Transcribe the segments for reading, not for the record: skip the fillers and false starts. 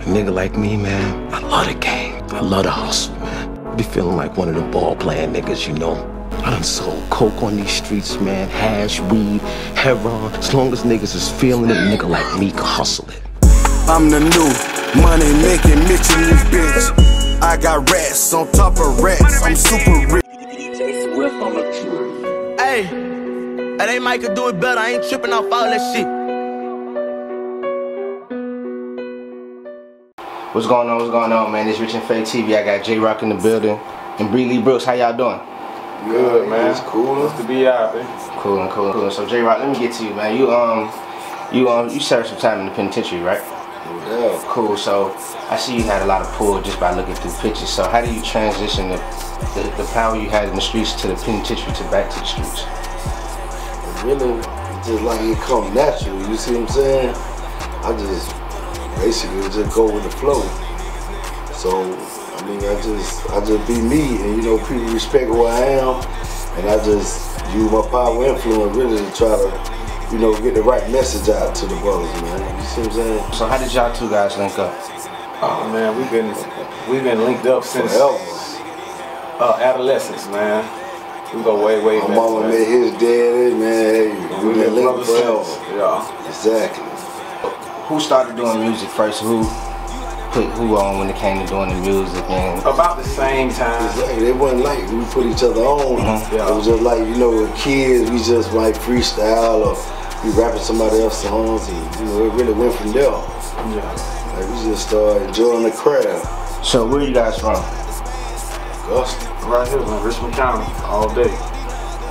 Nigga like me, man, I love the game. I love the hustle, man. Be feeling like one of the ball playing niggas, you know. I done sold coke on these streets, man. Hash, weed, heroin. As long as niggas is feeling it, nigga like me can hustle it. I'm the new money making Mitch in this bitch. I got rats on top of rats. I'm super rich. Hey, they might could do it better. I ain't tripping off all that shit. What's going on, man? It's RichinFaithTV. I got JRock in the building. And Lee Brooks, how y'all doing? Good, man. It's cool to be out there. Cool. So JRock, let me get to you, man. You served some time in the penitentiary, right? Yeah. Cool. So I see you had a lot of pull just by looking through pictures. So how do you transition the power you had in the streets to the penitentiary to back to the streets? Really, just like it come natural. You see what I'm saying? I just basically just go with the flow. So I mean, I just be me, and you know, people respect who I am, and I just use my power and influence really to try to, you know, get the right message out to the brothers, man. You see what I'm saying? So how did y'all two guys link up? Oh man, we've been linked up since adolescence, man. We go way back. My mama met his daddy, man. We've been linked forever. Yeah, exactly. Who started doing music first? Who put who on when it came to doing the music? And about the same time. Exactly. It wasn't like we put each other on. Yeah. It was just like, you know, with kids, we just like freestyle or we rapping somebody else's songs, and you know, it really went from there. Yeah. Like we just started enjoying the craft. So where are you guys from? Augusta. Right here in Richmond County, all day.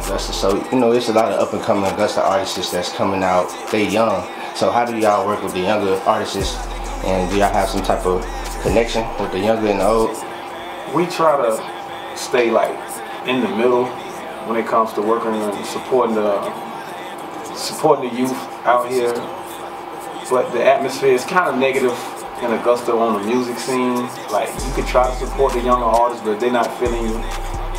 Augusta. So you know, there's a lot of up and coming Augusta artists that's coming out. They young. So how do y'all work with the younger artists? And do y'all have some type of connection with the younger and the old? We try to stay like in the middle when it comes to working and supporting the youth out here. But the atmosphere is kind of negative in Augusta on the music scene. Like, you could try to support the younger artists, but if they're not feeling you,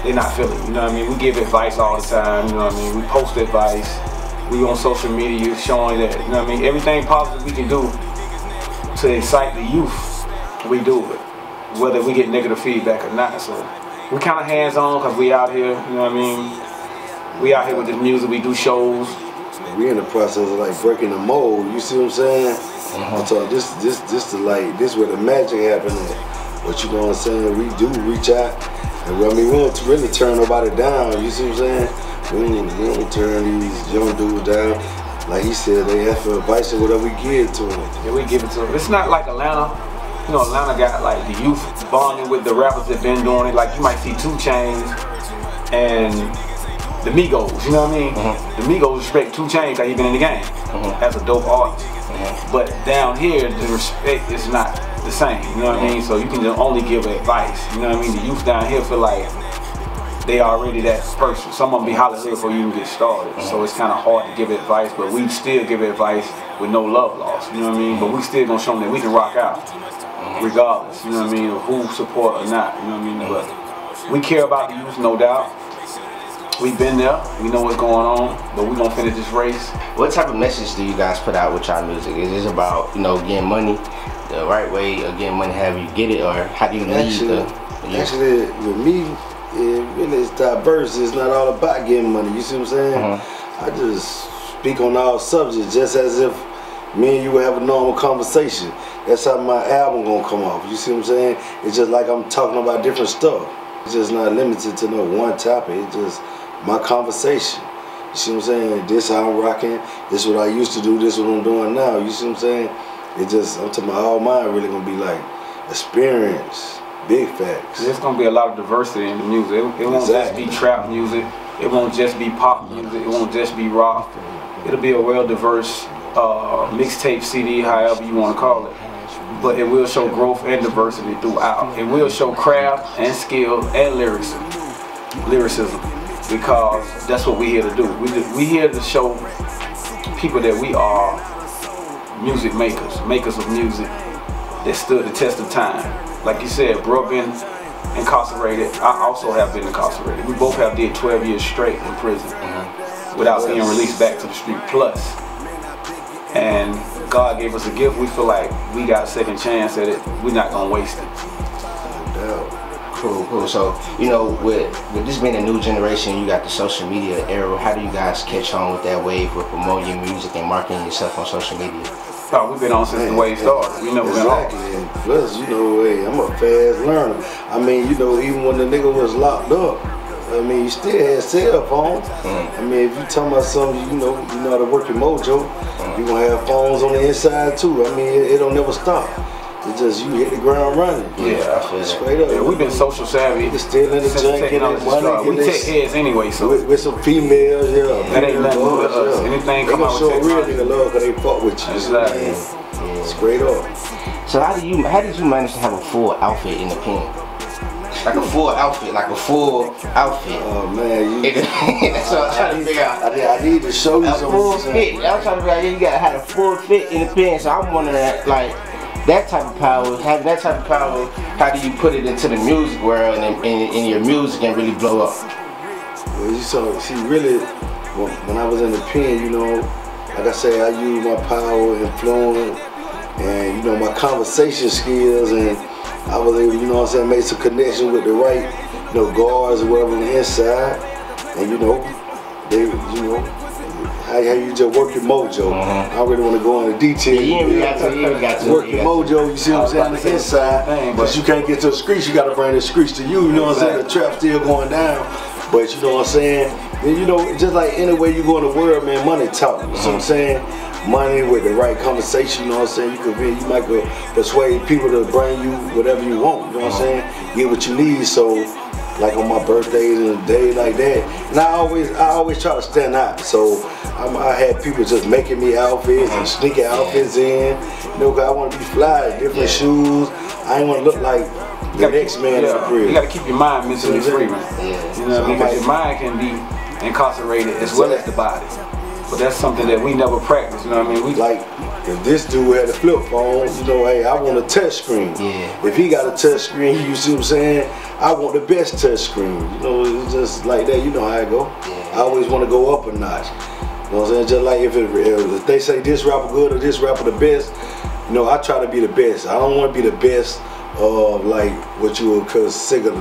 they're not feeling you. You know what I mean? We give advice all the time. You know what I mean? We post advice. We on social media showing that, you know what I mean, everything positive we can do to excite the youth, we do it, whether we get negative feedback or not. So we kind of hands-on because we out here, you know what I mean? We out here with the music, we do shows. We in the process of like breaking the mold, you see what I'm saying? So this where the magic happening. But you know what I'm saying? We do reach out, and I mean, we don't really turn nobody down, you see what I'm saying? We don't turn these young dudes down. Like he said, they ask for advice and whatever we give to them. Yeah, we give it to them. It's not like Atlanta. You know, Atlanta got like the youth bonding with the rappers that been doing it. Like you might see 2 Chainz and the Migos, you know what I mean? The Migos respect 2 Chainz because he been in the game as a dope artist. But down here, the respect is not the same, you know what I mean? So you can just only give advice, you know what I mean? The youth down here feel like they already that person. Some of them be hollering before you even get started. So it's kind of hard to give advice, but we still give advice with no love lost, you know what I mean? But we still gonna show them that we can rock out, regardless, you know what I mean, of who support or not, you know what I mean? But we care about the youth, no doubt. We've been there, we know what's going on, but we gonna finish this race. What type of message do you guys put out with y'all music? Is this about, you know, getting money the right way, or getting money however you get it, or how do you lead the youth? Actually, with me, it really is diverse. It's not all about getting money, you see what I'm saying? I just speak on all subjects just as if me and you would have a normal conversation. That's how my album gonna come off, you see what I'm saying? It's just like I'm talking about different stuff. It's just not limited to no one topic. It's just my conversation. You see what I'm saying? This how I'm rocking, this what I used to do, this what I'm doing now, you see what I'm saying? It just, I'm talking about all mine really gonna be like experience. Big facts. There's gonna be a lot of diversity in the music. It won't just be trap music. It won't just be pop music. It won't just be rock. It'll be a well diverse mixtape, CD, however you want to call it. But it will show growth and diversity throughout. It will show craft and skill and lyricism, because that's what we're here to do. We here to show people that we are music makers of music that stood the test of time. Like you said, bro been incarcerated. I also have been incarcerated. We both have did 12 years straight in prison without being released back to the street plus. And God gave us a gift, we feel like we got a second chance at it. We're not gonna waste it. Cool, cool. So, you know, with this being a new generation, you got the social media era. How do you guys catch on with that wave with promoting your music and marketing yourself on social media? Oh, we've been on since the wave started. We never been off. And plus, you know, hey, I'm a fast learner. I mean, you know, even when the nigga was locked up, I mean, you still had cell phones. I mean, if you talking about something, you know how to work your mojo, you gonna have phones on the inside too. I mean, it don't never stop. It's just you hit the ground running. Yeah, I feel straight up. Yeah, we've been social savvy. We're still in the junk, getting money. We tech heads anyway, so with some females, yeah. That ain't nothing with us. Anything come out with show real nigga love because they fuck with you. Exactly. Straight up. So how did you manage to have a full outfit in the pen? Like a full outfit, Oh man, that's what I'm trying to figure out. I need to show you a full fit. I'm trying to figure out, you gotta have a full fit in the pen. So I'm wondering, like, that type of power, having that type of power, how do you put it into the music world and in your music and really blow up? Well, you see, really, when I was in the pen, you know, like I say, I use my power, influence, and you know, my conversation skills, and I was able, you know what I'm saying, make some connection with the right, you know, guards or whatever on the inside, and you know, they, you know, how you just work your mojo. I don't really want to go into detail. Yeah, you got to work your mojo, you see what I'm saying, on the inside. But you can't get to the screech, you got to bring the screech to you know what I'm saying? The trap's still going down. But you know what I'm saying? And you know, just like any way you go in the world, man, money talk. You know what I'm saying? Money with the right conversation, you know what I'm saying? You might go persuade people to bring you whatever you want, you know what I'm saying? Get what you need, so like on my birthdays and a day like that. And I always try to stand out. So I had people just making me outfits and sneaking outfits in. You know, 'cause I want to be fly, different shoes. I ain't want to look like the next man in the crib. You got to keep your mind mentally free, man. You know what I mean? Because your mind can be incarcerated as well as the body. But that's something that we never practice, you know what I mean? We like, if this dude had a flip phone, you know, hey, I want a touch screen. If he got a touch screen, you see what I'm saying? I want the best touch screen. You know, it's just like that, you know how it go. I always want to go up a notch. You know what I'm saying? Just like if they say this rapper good or this rapper the best, you know, I try to be the best. I don't want to be the best of like what you would consider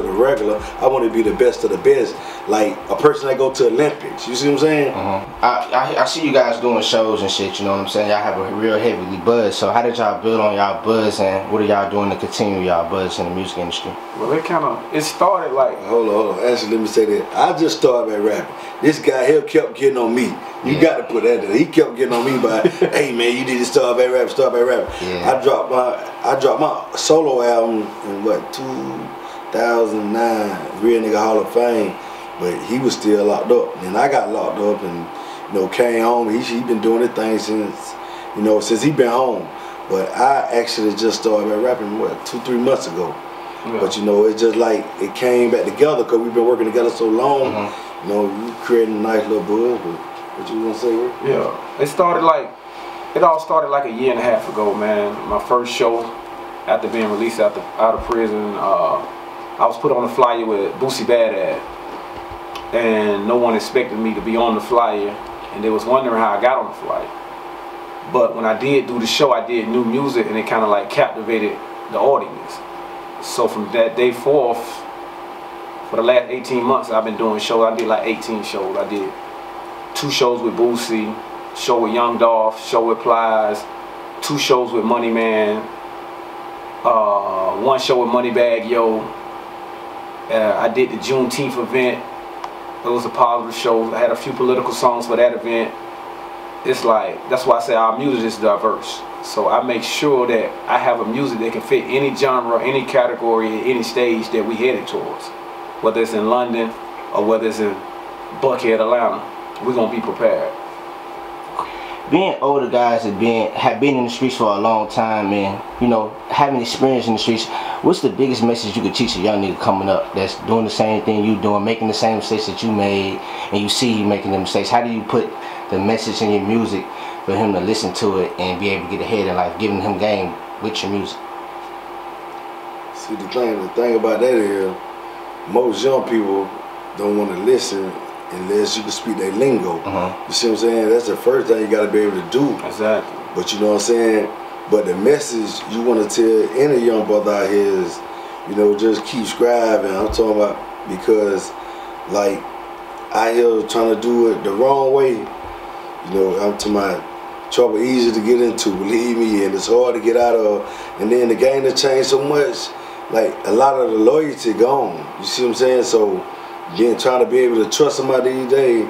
the regular. I want to be the best of the best, like a person that go to Olympics. You see what I'm saying? I see you guys doing shows and shit. You know what I'm saying? Y'all have a real heavily buzz. So how did y'all build on y'all buzz, and what are y'all doing to continue y'all buzz in the music industry? Well, it started like. Hold on. Actually, let me say that. I just started by rapping. This guy here kept getting on me. You got to put that there. He kept getting on me by, hey man, you need to start by rapping, start by rapping. I dropped my solo album in what, 2009, Real Nigga Hall of Fame, but he was still locked up. And I got locked up and, you know, came home. He been doing his thing since he been home. But I actually just started by rapping, what, 2-3 months ago. But you know, it's just like it came back together because we've been working together so long. You know, we created a nice little buzz. But what you gonna say, Rick? Yeah, it all started like a year and a half ago, man. My first show after being released out of prison, I was put on a flyer with Boosie Badass, and no one expected me to be on the flyer, and they was wondering how I got on the flyer. But when I did do the show, I did new music, and it kind of like captivated the audience. So from that day forth, for the last 18 months, I've been doing shows. I did like 18 shows. I did 2 shows with Boosie, show with Young Dolph, show with Plies, 2 shows with Money Man, 1 show with Moneybag Yo. I did the Juneteenth event. It was a positive show. I had a few political songs for that event. It's like, that's why I say our music is diverse. So I make sure that I have a music that can fit any genre, any category, any stage that we headed towards. Whether it's in London or whether it's in Buckhead, Atlanta, we're gonna be prepared. Being older guys that have been in the streets for a long time, and you know, having experience in the streets, what's the biggest message you could teach a young nigga coming up that's doing the same thing you doing, making the same mistakes that you made, and you see you making the mistakes? How do you put the message in your music for him to listen to it and be able to get ahead in life, giving him game with your music? See, the thing about that is, most young people don't want to listen unless you can speak their lingo. You see what I'm saying? That's the first thing you got to be able to do. Exactly. But you know what I'm saying? But the message you want to tell any young brother out here is, you know, just keep striving. I'm talking about, because like out here trying to do it the wrong way, you know, I'm to my trouble easy to get into, believe me, and it's hard to get out of. And then the game has changed so much, like a lot of the loyalty gone. You see what I'm saying? So trying to be able to trust somebody these days,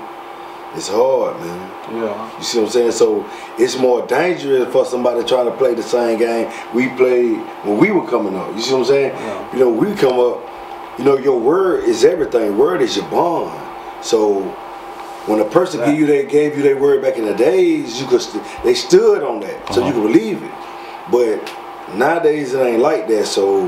it's hard, man. Yeah. You see what I'm saying? So it's more dangerous for somebody trying to play the same game we played when we were coming up. You see what I'm saying? Yeah. You know, we come up, you know, your word is everything. Word is your bond. So when a person gave you their word back in the days, you could they stood on that, so you could believe it. But nowadays it ain't like that. So,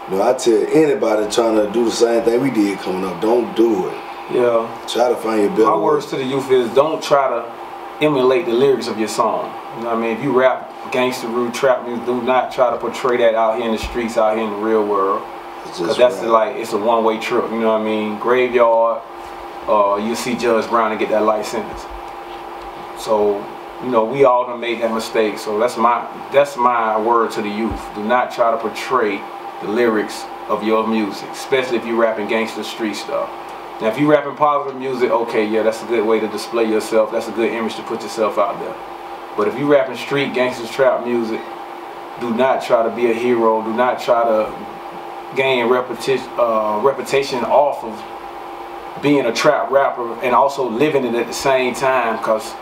you know, I tell anybody trying to do the same thing we did coming up, don't do it. Yeah. Try to find your better My words to the youth is, don't try to emulate the lyrics of your song. You know what I mean? If you rap gangster rude trap music, do not try to portray that out here in the streets, out here in the real world. Because that's like, it's a one-way trip. You know what I mean? Graveyard, you see Judge Brown and get that life sentence. So, you know, we all done made that mistake. So that's my word to the youth. Do not try to portray the lyrics of your music, especially if you rapping gangster street stuff. Now, if you rapping positive music, okay, yeah, that's a good way to display yourself. That's a good image to put yourself out there. But if you rapping street gangsters trap music, do not try to be a hero. Do not try to gain reputation off of being a trap rapper and also living it at the same time, because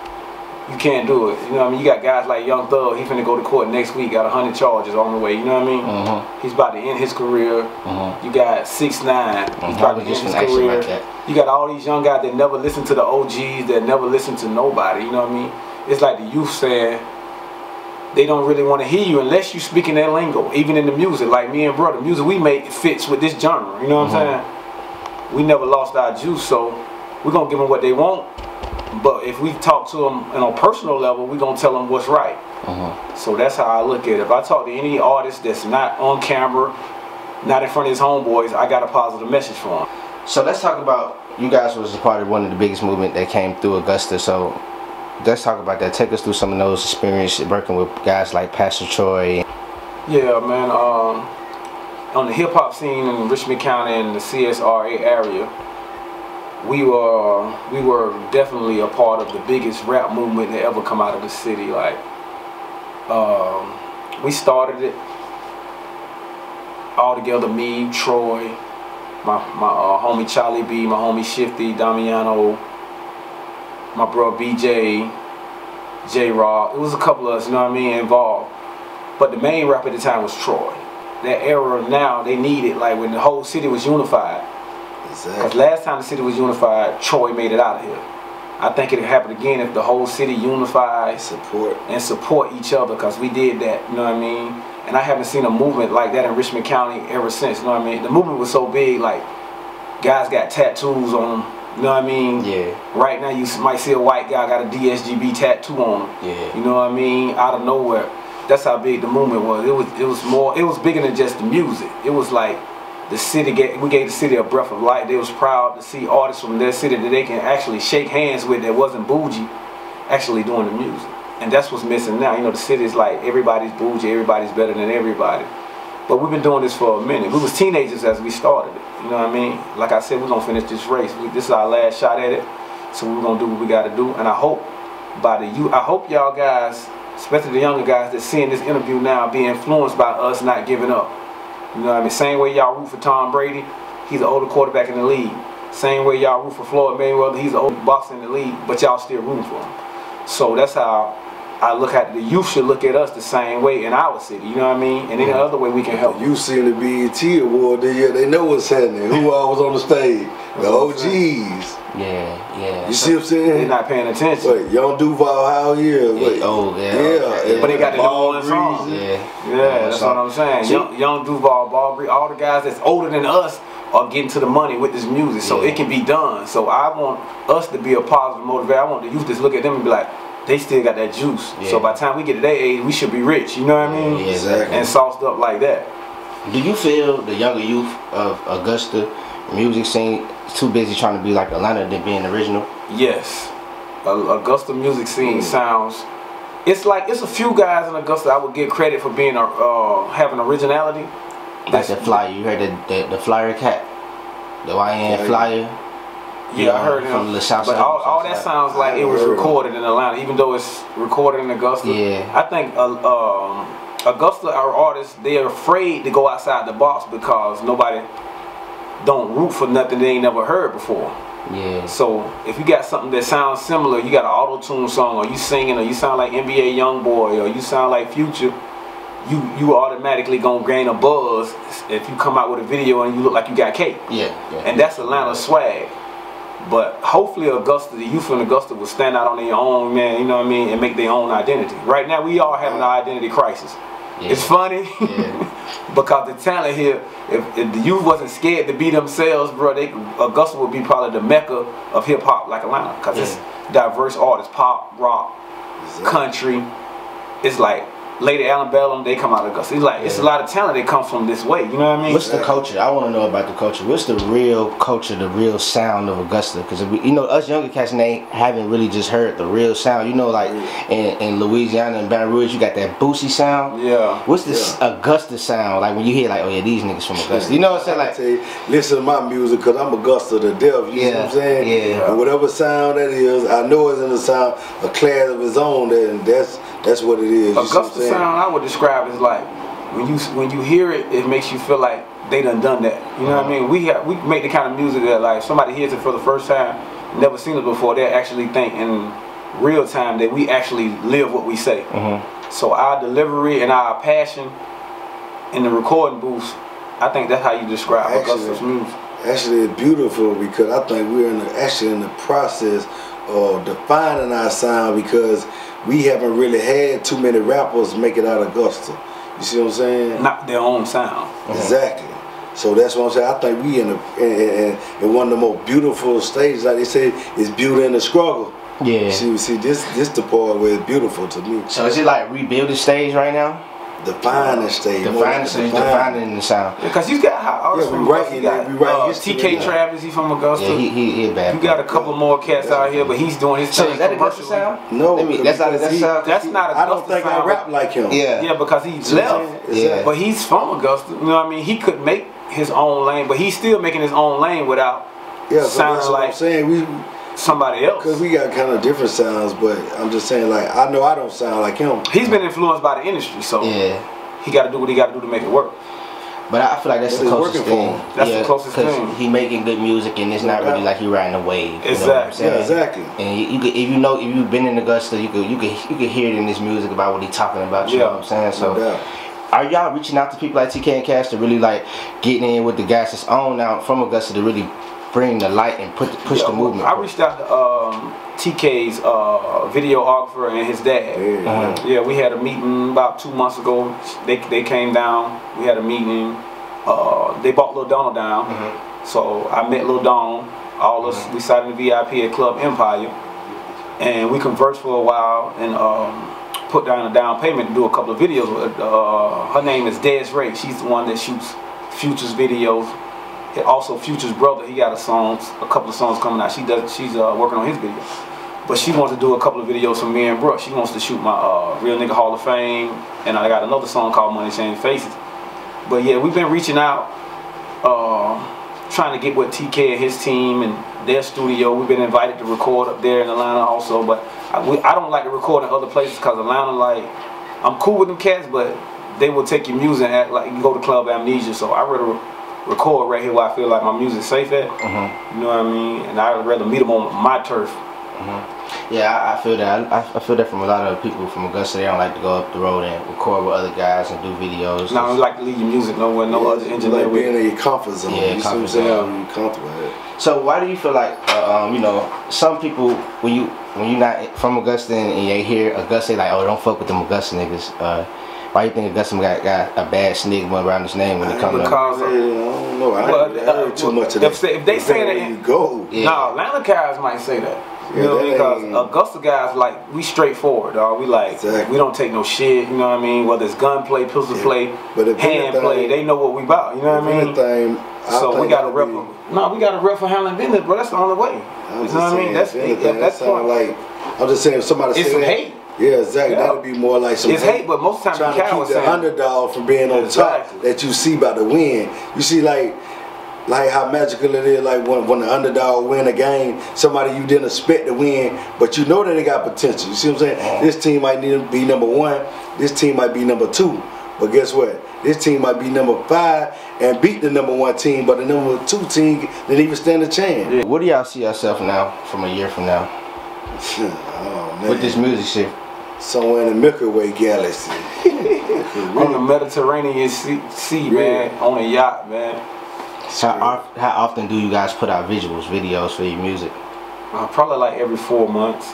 you can't do it. You know what I mean? You got guys like Young Thug, he finna go to court next week, got 100 charges on the way, you know what I mean? He's about to end his career. You got 6ix9ine, he's about to end his career. You got all these young guys that never listen to the OGs, that never listen to nobody, you know what I mean? It's like the youth saying, they don't really want to hear you unless you speaking their lingo, even in the music. Like me and bro, the music we make fits with this genre, you know what I'm saying? We never lost our juice, so we're gonna give them what they want. But if we talk to them on a personal level, we're going to tell them what's right. So that's how I look at it. If I talk to any artist that's not on camera, not in front of his homeboys, I got a positive message for him. So let's talk about, you guys was a part of one of the biggest movement that came through Augusta. So let's talk about that. Take us through some of those experiences working with guys like Pastor Troy. Yeah, man. On the hip-hop scene in Richmond County and the CSRA area, we were definitely a part of the biggest rap movement that ever come out of the city. Like, we started it all together, me, Troy, my homie Charlie B, my homie Shifty, Damiano, my bro BJ, JRock. It was a couple of us, you know what I mean, involved. But the main rap at the time was Troy. That era now, they needed, like when the whole city was unified. Because last time the city was unified, Troy made it out of here. I think it'll happen again if the whole city unified and support each other, because we did that, you know what I mean? And I haven't seen a movement like that in Richmond County ever since, you know what I mean? The movement was so big, like, guys got tattoos on them, you know what I mean? Yeah. Right now you might see a white guy got a DSGB tattoo on him. Yeah. You know what I mean? Out of nowhere. That's how big the movement was. It was bigger than just the music. It was like, the city we gave the city a breath of life. They was proud to see artists from their city that they can actually shake hands with, that wasn't bougie, actually doing the music. And that's what's missing now. You know, the city is like, everybody's bougie, everybody's better than everybody. But we've been doing this for a minute. We was teenagers as we started it. You know what I mean? Like I said, we're gonna finish this race. This is our last shot at it. So we're gonna do what we gotta do. And I hope I hope y'all guys, especially the younger guys that's seeing this interview now, be influenced by us not giving up. You know what I mean? Same way y'all root for Tom Brady, he's an older quarterback in the league. Same way y'all root for Floyd Mayweather, he's an older boxer in the league, but y'all still rooting for him. So that's how I look at it. The youth should look at us the same way in our city, you know what I mean? And any other way we can help. You seen the BET award, they know what's happening. Who all was on the stage? The OGs. Yeah. You see what I'm saying? They're not paying attention. Wait, Young Duval, how here? Wait. Yeah. But they got the New Orleans song. Yeah, that's what I'm saying. Young Duval, Ball Breeze, all the guys that's older than us are getting to the money with this music, so it can be done. So I want us to be a positive motivator. I want the youth to look at them and be like, they still got that juice. So by the time we get to their age, we should be rich, you know what I mean? Yeah, exactly. And sauced up like that. Do you feel the younger youth of Augusta music scene too busy trying to be like Atlanta than being original? Yes. Augusta music scene sounds It's like it's a few guys in Augusta I would give credit for being having originality. Like the flyer, you heard the flyer cat, the YN flyer. Yeah, I heard him. From the South but Side, all that sounds like it was recorded in Atlanta, even though it's recorded in Augusta. Yeah. I think Augusta, our artists, they're afraid to go outside the box because nobody don't root for nothing they ain't never heard before. Yeah. So if you got something that sounds similar, you got an auto-tune song, or you singing, or you sound like NBA Youngboy, or you sound like Future, you automatically gonna gain a buzz if you come out with a video and you look like you got cake. Yeah. And that's Atlanta swag. But hopefully Augusta, the youth in Augusta will stand out on their own, man, you know what I mean, and make their own identity. Right now we all having an identity crisis. Yeah. It's funny because the talent here, if the youth wasn't scared to be themselves, bro, Augusta would be probably the mecca of hip hop like Atlanta, because it's diverse artists, pop, rock, country. It's like Lady Antebellum, they come out of Augusta. It's like it's a lot of talent that comes from this way. You know what I mean? What's the culture? I want to know about the culture. What's the real culture, the real sound of Augusta? Because you know, us younger cats haven't really just heard the real sound. You know, like in Louisiana and Baton Rouge, you got that Boosie sound. Yeah. What's this Augusta sound? Like when you hear like, oh yeah, these niggas from Augusta. You know what I'm saying? Like, listen to my music because I'm Augusta to death. You know what I'm saying? Yeah. And whatever sound that is, I know it's in the sound a class of its own. And that's what it is. Augusta sound I would describe as like when you hear it, it makes you feel like they done that. You know what I mean? We make the kind of music that like somebody hears it for the first time, never seen it before, they actually think in real time that we actually live what we say. So our delivery and our passion in the recording booth, I think that's how you describe Augusta's music. Actually, it's beautiful because I think we're actually in the process of defining our sound because we haven't really had too many rappers make it out of Augusta. You see what I'm saying? Not their own sound. Exactly. So that's what I'm saying. I think we in one of the most beautiful stages. Like they say, it's beauty in the struggle. Yeah. See, this the part where it's beautiful to me. So is it like rebuilding stage right now? Defining stage. Defining the sound. Because you got artists from Augusta. You got TK Travis, he's from Augusta. Yeah, he bad. You got a couple more cats out here, but he's doing his thing. So is that Augusta sound? No, that's not Augusta sound. That's not Augusta. I don't think I rap like him. Yeah, because he left. Yeah. But he's from Augusta. You know what I mean? He could make his own lane, but he's still making his own lane without sounding like somebody else. Because we got kind of different sounds, but I'm just saying, like, I know I don't sound like him. He's been influenced by the industry, so he got to do what he got to do to make it work. But I feel like that's the closest thing. That's the closest thing. Because he making good music, and it's not really like he riding a wave. Exactly. You know exactly. And if you've been in Augusta, you could hear it in his music about what he's talking about. You know what I'm saying? So, are y'all reaching out to people like TK and Cash to really like getting in with the guys that's on out from Augusta to really bring the light and push the movement? I reached out to TK's videographer and his dad. Yeah, we had a meeting about 2 months ago. They came down. We had a meeting. They bought Lil Donald down. So I met Lil Donald. All us, we sat in the VIP at Club Empire, and we conversed for a while and put down a down payment to do a couple of videos. Her name is Des Ray. She's the one that shoots Future's videos. Also Future's brother, he got a couple of songs coming out. She's working on his video. But she wants to do a couple of videos for me and Brooke. She wants to shoot my Real Nigga Hall of Fame, and I got another song called Money Change Faces. But yeah, we've been reaching out, trying to get with TK and his team and their studio. We've been invited to record up there in Atlanta also, but I don't like to record in other places because Atlanta, like, I'm cool with them cats, but they will take your music and act like you go to Club Amnesia. So I rather record right here where I feel like my music's safe at. You know what I mean? And I'd rather meet them on my turf. Yeah, I feel that. I feel that from a lot of people from Augusta. They don't like to go up the road and record with other guys and do videos. No, I don't like to leave your music nowhere, no other engineer. Like being in your comfort zone. Yeah, you comfort zone. You're comfortable with it. So why do you feel like, you know, some people when you're not from Augusta and you hear Augusta, like, oh, don't fuck with them Augusta niggas. Why do you think Augusta got a bad stigma around his name when it comes to? I don't know. I heard too much of that. If they say that, you go. No, Atlanta guys might say that. You know, because Augusta guys, like, we straightforward, dog. We like, we don't take no shit, you know what I mean? Whether it's gunplay, pistol play, hand play, they know what we about, you know what I mean? So we got a rep. No, we got a rep for handling business, bro. That's the only way. You know what I mean? That's like, I'm just saying, if somebody it's say some that, hate. Yeah, exactly. Yeah. That'd be more like some it's hate, but most times trying to keep the underdog from being on top that you see by the win. You see, like how magical it is, like when the underdog win a game, somebody you didn't expect to win, but you know that they got potential. You see what I'm saying? This team might need to be number 1, this team might be number 2, but guess what? This team might be number 5 and beat the number 1 team, but the number 2 team didn't even stand a chance. Yeah. What do y'all see yourself now from a year from now? Oh, man. With this music shit? Somewhere in the Milky Way galaxy. On the Mediterranean sea, man. On a yacht, man. How often do you guys put out videos for your music? Probably like every 4 months.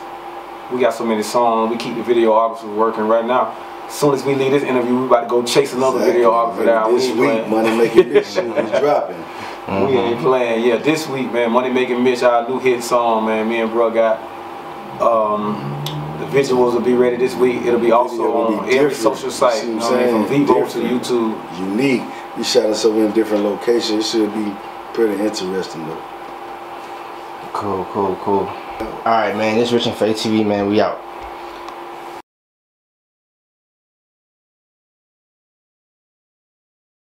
We got so many songs. We keep the videographers working right now. As soon as we leave this interview, we about to go chase another videographer down. This week, Money Making Mitch is dropping. We ain't playing. Yeah, this week, man. Money Making Mitch, our new hit song, man. Me and bro got. The visuals will be ready this week. It'll be also on every social site. You know what I mean? From Vivo to YouTube. Unique. We shot us over in different locations. It should be pretty interesting though. Cool. Alright, man. This is RichinFaithTV, man. We out.